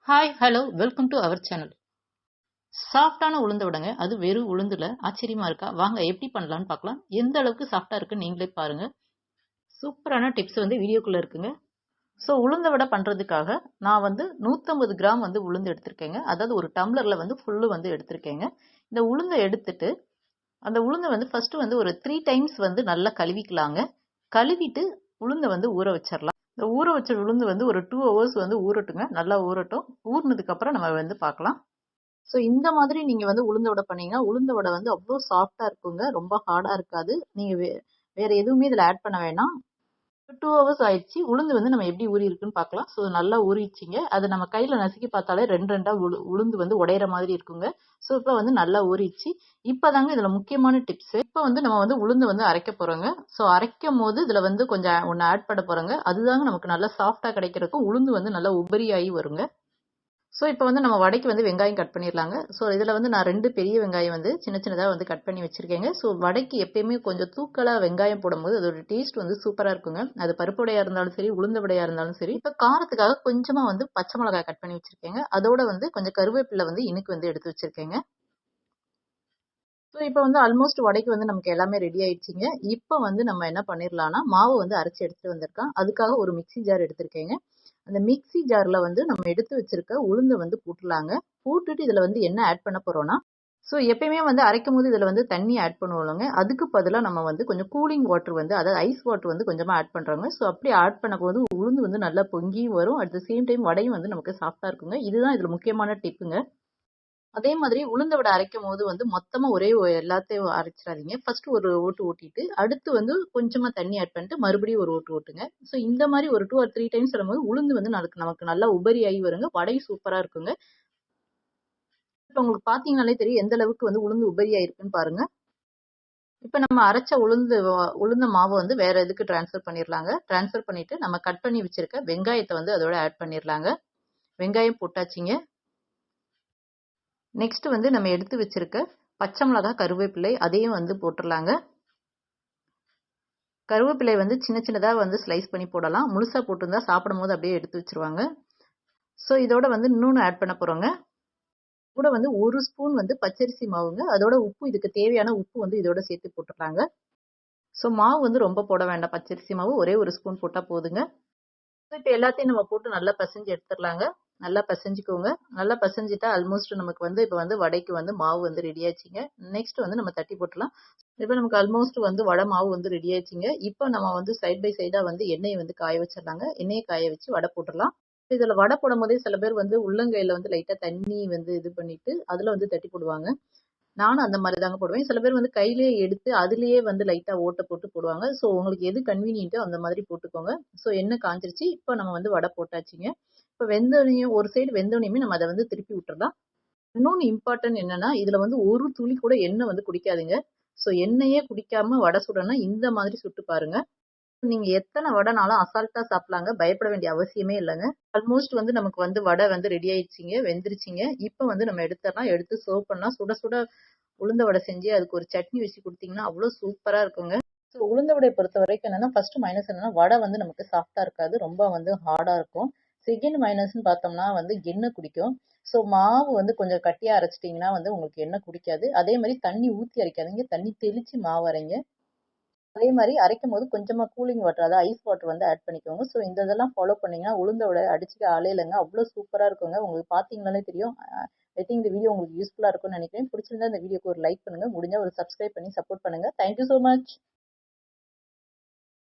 Hi hello welcome to our channel. சாஃப்டான உளுந்த விடங்க, அது வெறும் உளுந்துல. ஆச்சரியமா இருக்கா? வாங்க எப்படி பண்ணலான்னு பார்க்கலாம். எந்த அளவுக்கு சாஃப்டா இருக்குன்னு நீங்களே பாருங்க. சூப்பரான டிப்ஸ் வந்து வீடியோக்குள்ள இருக்குங்க. ஸோ உளுந்த வடை பண்றதுக்காக நான் வந்து 150 கிராம் வந்து உளுந்து எடுத்திருக்கேங்க. அதாவது ஒரு டம்ளர்ல வந்து ஃபுல்லு வந்து எடுத்திருக்கேங்க. இந்த உளுந்தை எடுத்துட்டு அந்த உளுந்தை வந்து ஃபர்ஸ்ட் வந்து ஒரு 3 டைம்ஸ் வந்து நல்லா கழுவிக்கலாங்க. கழுவிட்டு உளுந்தை வந்து ஊற வச்சிடலாம். இந்த ஊற வச்ச உளுந்து வந்து ஒரு 2 ஹவர்ஸ் வந்து ஊறட்டுங்க. நல்லா ஊறட்டும். ஊறினதுக்கு அப்புறம் நம்ம வந்து பார்க்கலாம். ஸோ இந்த மாதிரி நீங்க வந்து உளுந்த வடை பண்ணீங்கன்னா, உளுந்த வடை வந்து அவ்ளோ சாஃப்ட்டா இருக்குங்க. ரொம்ப ஹார்டா இருக்காது. நீங்க வேற எதுவுமே இதுல ஆட் பண்ண வேணாம். 2 ஹவர்ஸ் ஆயிடுச்சு. உளுந்து வந்து நம்ம எப்படி ஊறி இருக்குன்னு பார்க்கலாம். ஸோ நல்லா ஊறிடுச்சுங்க. அது நம்ம கையில நசுக்கி பார்த்தாலே 2 உளுந்து வந்து உடையிற மாதிரி இருக்குங்க. ஸோ இப்போ வந்து நல்லா ஊறிடுச்சு. இப்பதாங்க இதுல முக்கியமான டிப்ஸ். இப்போ வந்து நம்ம வந்து உளுந்து வந்து அரைக்க போறோங்க. ஸோ அரைக்கும் போது இதுல வந்து கொஞ்சம் ஒன்னு ஆட் பண்ண போறோங்க. அதுதாங்க நமக்கு நல்லா சாஃப்ட்டா கிடைக்கிறதுக்கும் உளுந்து வந்து நல்லா உபரி ஆகி வருங்க. ஸோ இப்போ வந்து நம்ம வடைக்கு வந்து வெங்காயம் கட் பண்ணிடலாங்க. ஸோ இதில் வந்து நான் 2 பெரிய வெங்காயம் வந்து சின்ன சின்னதாக வந்து கட் பண்ணி வச்சுருக்கேங்க. ஸோ வடைக்கு எப்பயுமே கொஞ்சம் தூக்கலாக வெங்காயம் போடும்போது அதோட டேஸ்ட் வந்து சூப்பராக இருக்குங்க. அது பருப்பு வடையாக இருந்தாலும் சரி, உளுந்த வடையாக இருந்தாலும் சரி. இப்போ காரத்துக்காக கொஞ்சமாக வந்து பச்சை மிளகாய் கட் பண்ணி வச்சுருக்கேங்க. அதோட வந்து கொஞ்சம் கருவேப்பிலை வந்து இனுக்கு வந்து எடுத்து வச்சுருக்கேங்க. ஸோ இப்போ வந்து ஆல்மோஸ்ட் வடைக்கு வந்து நமக்கு எல்லாமே ரெடி ஆயிடுச்சுங்க. இப்போ வந்து நம்ம என்ன பண்ணிடலாம்னா, மாவு வந்து அரைச்சி எடுத்துட்டு வந்திருக்கேன். அதுக்காக ஒரு மிக்ஸி ஜார் எடுத்திருக்கேங்க. அந்த மிக்ஸி ஜார்ல வந்து நம்ம எடுத்து வச்சிருக்க உளுந்த வந்து போட்டுலாங்க. போட்டுட்டு இதுல வந்து என்ன ஆட் பண்ண போறோம்னா, ஸோ எப்பயுமே வந்து அரைக்கும் போது இதுல வந்து தண்ணி ஆட் பண்ணுவோம்லங்க. அதுக்கு பதிலா நம்ம வந்து கொஞ்சம் கூலிங் வாட்டர் வந்து, அதாவது ஐஸ் வாட்டர் வந்து கொஞ்சமா ஆட் பண்றோங்க. ஸோ அப்படி ஆட் பண்ணும்போது உளுந்து வந்து நல்லா பொங்கியும் வரும். அட் த சேம் டைம் வடையும் வந்து நமக்கு சாஃப்டா இருக்குங்க. இதுதான் இதுல முக்கியமான டிப்புங்க. அதே மாதிரி உளுந்த வடை அரைக்கும் போது வந்து மொத்தமா ஒரே எல்லாத்தையும் அரைச்சிடாதீங்க. ஃபர்ஸ்ட் ஒரு ஓட்டு ஓட்டிட்டு அடுத்து வந்து கொஞ்சமா தண்ணி ஆட் பண்ணிட்டு மறுபடியும் ஒரு ஓட்டு ஓட்டுங்க. ஸோ இந்த மாதிரி ஒரு 2 ஆர் 3 டைம்ஸ் வரும்போது உளுந்து வந்து நமக்கு நல்லா உபரி ஆகி வருங்க. வடையும் சூப்பரா இருக்குங்க. இப்போ உங்களுக்கு பாத்தீங்கன்னாலே தெரியும் எந்த அளவுக்கு வந்து உளுந்து உபரி ஆயிருக்குன்னு பாருங்க. இப்போ நம்ம அரைச்ச உளுந்த மாவு வந்து வேற எதுக்கு டிரான்ஸ்ஃபர் பண்ணிடலாங்க. டிரான்ஸ்ஃபர் பண்ணிட்டு நம்ம கட் பண்ணி வச்சிருக்க வெங்காயத்தை வந்து அதோட ஆட் பண்ணிடலாங்க. வெங்காயம் போட்டாச்சுங்க. நெக்ஸ்ட் வந்து நம்ம எடுத்து வச்சிருக்க பச்சை மிளகாய், கருவேப்பிலை அதையும் வந்து போட்டுடலாங்க. கருவேப்பிலை வந்து சின்ன சின்னதாக வந்து ஸ்லைஸ் பண்ணி போடலாம். முழுசா போட்டிருந்தா சாப்பிடும் போது அப்படியே எடுத்து வச்சிருவாங்க. ஸோ இதோட வந்து இன்னொன்று ஆட் பண்ண போறோங்க. கூட வந்து 1 ஸ்பூன் வந்து பச்சரிசி மாவுங்க. அதோட உப்பு, இதுக்கு தேவையான உப்பு வந்து இதோட சேர்த்து போட்டுடலாங்க. ஸோ மாவு வந்து ரொம்ப போட வேண்டாம். பச்சரிசி மாவு ஒரே 1 ஸ்பூன் போட்டா போதுங்க. இப்போ எல்லாத்தையும் நம்ம போட்டு நல்லா பசைஞ்சு எடுத்துடலாங்க. நல்லா பசைஞ்சுக்கோங்க. நல்லா பசைஞ்சிட்டா ஆல்மோஸ்ட் நமக்கு வந்து இப்போ வந்து வடைக்கு வந்து மாவு வந்து ரெடி ஆச்சுங்க. நெக்ஸ்ட் வந்து நம்ம தட்டி போட்டுடலாம். இப்போ நமக்கு ஆல்மோஸ்ட் வந்து வடை மாவு வந்து ரெடி ஆயிடுச்சுங்க. இப்போ நம்ம வந்து சைட் பை சைடா வந்து எண்ணெயை வந்து காய வச்சிடலாங்க. எண்ணெயை காய வச்சு வடை போட்டுடலாம். இதுல வடை போடும் போதே சில பேர் வந்து உள்ளங்கையில வந்து லைட்டா தண்ணி வந்து இது பண்ணிட்டு அதுல வந்து தட்டி போடுவாங்க. நானும் அந்த மாதிரி தாங்க போடுவேன். சில பேர் வந்து கையிலேயே எடுத்து அதுலயே வந்து லைட்டா ஓட்டை போட்டு போடுவாங்க. ஸோ உங்களுக்கு எது கன்வீனியன்ட்டோ அந்த மாதிரி போட்டுக்கோங்க. ஸோ எண்ணெய் காஞ்சிருச்சு. இப்போ நம்ம வந்து வடை போட்டாச்சுங்க. இப்போ வெந்தோனையும் ஒரு சைடு வெந்தோனையுமே நம்ம அதை வந்து திருப்பி விட்டுறலாம். இன்னொன்னு இம்பார்ட்டன்ட் என்னன்னா, இதுல வந்து ஒரு துளி கூட எண்ணெய் வந்து குடிக்காதுங்க. ஸோ எண்ணெயே குடிக்காம வடை சுடணும்னா இந்த மாதிரி சுட்டு பாருங்க. நீங்க எத்தனை வடைனாலும் அசால்ட்டா சாப்பிடலாங்க. பயப்பட வேண்டிய அவசியமே இல்லைங்க. ஆல்மோஸ்ட் வந்து நமக்கு வந்து வடை வந்து ரெடி ஆயிடுச்சுங்க, வெந்துருச்சுங்க. இப்போ வந்து நம்ம எடுத்துடலாம். எடுத்து சர்வ் பண்ணா சுட சுட உளுந்த வடை செஞ்சு அதுக்கு ஒரு சட்னி வச்சு கொடுத்தீங்கன்னா அவ்வளோ சூப்பரா இருக்குங்க. ஸோ உளுந்த வடையை பொறுத்த வரைக்கும் என்னன்னா, ஃபர்ஸ்ட் மைனஸ் என்னன்னா வடை வந்து நமக்கு சாஃப்டா இருக்காது. ரொம்ப வந்து ஹார்டா இருக்கும். செகண்ட் மைனஸ்ன்னு பார்த்தோம்னா வந்து எண்ணெய் குடிக்கும். ஸோ மாவு வந்து கொஞ்சம் கட்டியா அரைச்சிட்டிங்கன்னா வந்து உங்களுக்கு எண்ணெய் குடிக்காது. அதே மாதிரி தண்ணி ஊற்றி அரைக்காதீங்க. தண்ணி தெளிச்சு மாவு அரைங்க. அதே மாதிரி அரைக்கும் போது கொஞ்சமா கூலிங் வாட்டர், அதாவது ஐஸ் வாட்டர் வந்து ஆட் பண்ணிக்கோங்க. ஸோ இந்த இதெல்லாம் ஃபாலோ பண்ணீங்கன்னா உளுந்த வடை அடிச்சுக்க ஆளே இல்லைங்க. அவ்வளோ சூப்பரா இருக்குங்க. உங்களுக்கு பார்த்தீங்கன்னாலே தெரியும். ஐ திங்க் இந்த வீடியோ உங்களுக்கு யூஸ்ஃபுல்லா இருக்கும்னு நினைக்கிறேன். பிடிச்சிருந்தா இந்த வீடியோக்கு ஒரு லைக் பண்ணுங்க. முடிஞ்சா ஒரு சப்ஸ்கிரைப் பண்ணி சப்போர்ட் பண்ணுங்க. Thank you so much.